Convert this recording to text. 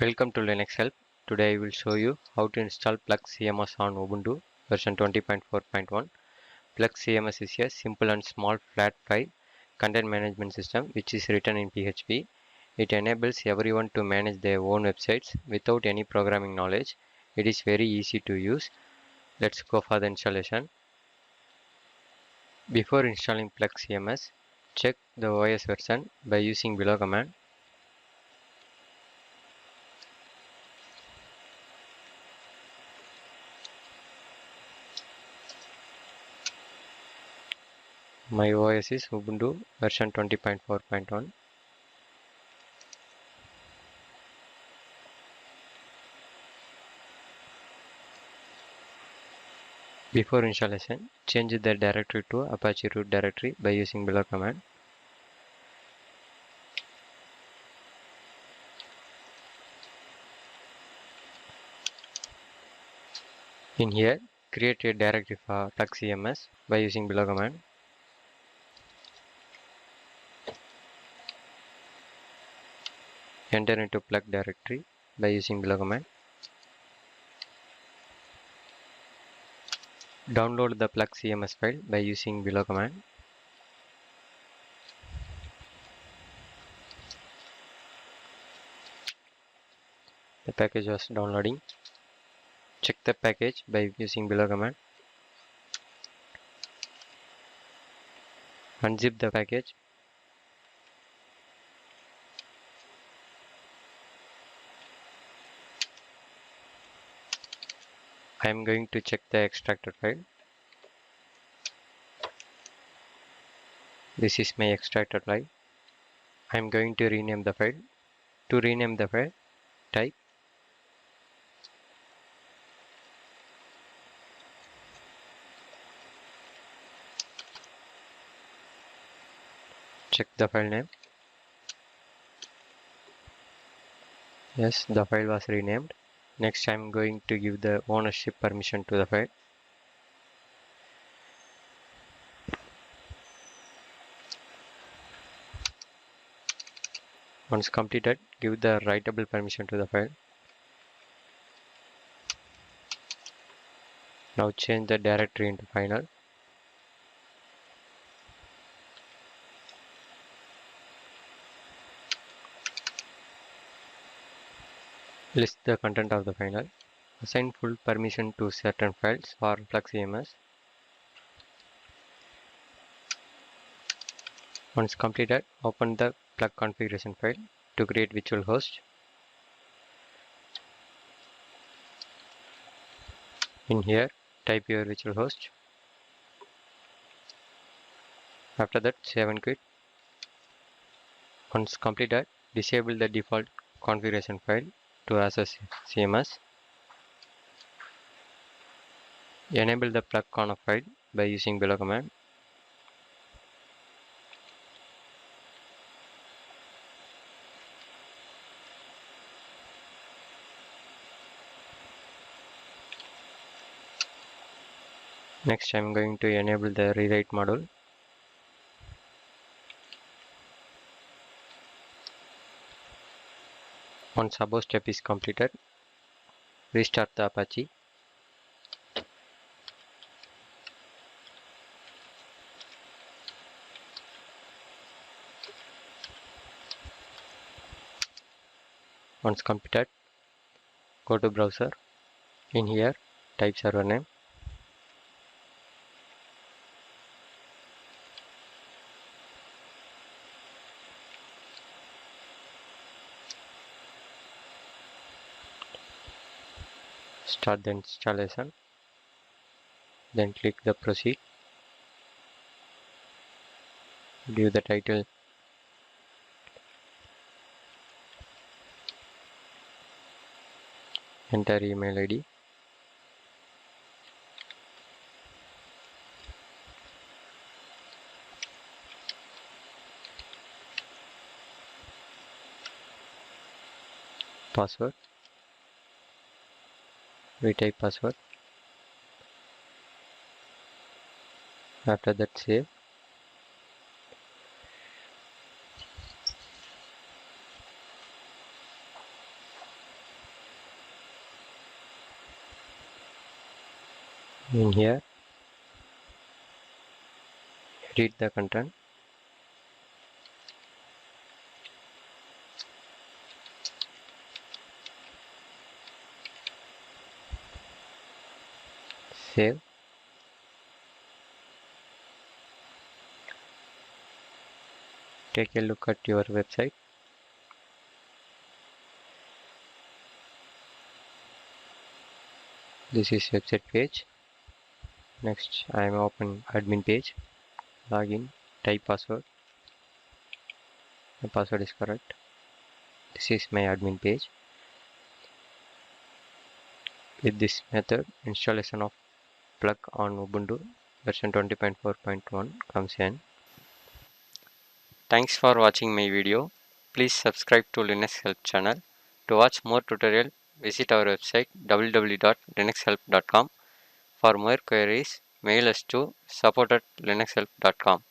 Welcome to Linux Help. Today I will show you how to install Pluck CMS on Ubuntu version 20.4.1. Pluck CMS is a simple and small flat file content management system which is written in PHP. It enables everyone to manage their own websites without any programming knowledge. It is very easy to use. Let's go for the installation. Before installing Pluck CMS, check the OS version by using below command. My OS is Ubuntu version 20.4.1. Before installation, change the directory to Apache root directory by using below command. In here, create a directory for Pluck CMS by using below command. Enter into Pluck directory by using below command. Download the Pluck CMS file by using below command. The package was downloading. Check the package by using below command. Unzip the package. I am going to check the extracted file. This is my extracted file. I am going to rename the file. To rename the file, type check the file name. Yes, the file was renamed. Next, I am going to give the ownership permission to the file. Once completed, give the writable permission to the file. Now change the directory into final. List the content of the final. Assign full permission to certain files for Pluck CMS. Once completed, open the Pluck configuration file to create virtual host. In here, type your virtual host. After that, save and quit. Once completed, disable the default configuration file to access CMS. Enable the Pluck conf file by using below command. Next, I am going to enable the rewrite module. Once above step is completed, restart the Apache. Once completed, go to browser. In here, type server name. Start the installation. Then click the proceed. Give the title. Enter email ID. Password. Retype password. After that, save. In here, edit the content, save. Take a look at your website. This is website page. Next, I am open admin page. Login, type password. My password is correct. This is my admin page. With this method, installation of Pluck on Ubuntu version 20.4.1 comes in. Thanks for watching my video. Please subscribe to Linux Help channel. To watch more tutorial, visit our website www.linuxhelp.com. For more queries, mail us to support@linuxhelp.com.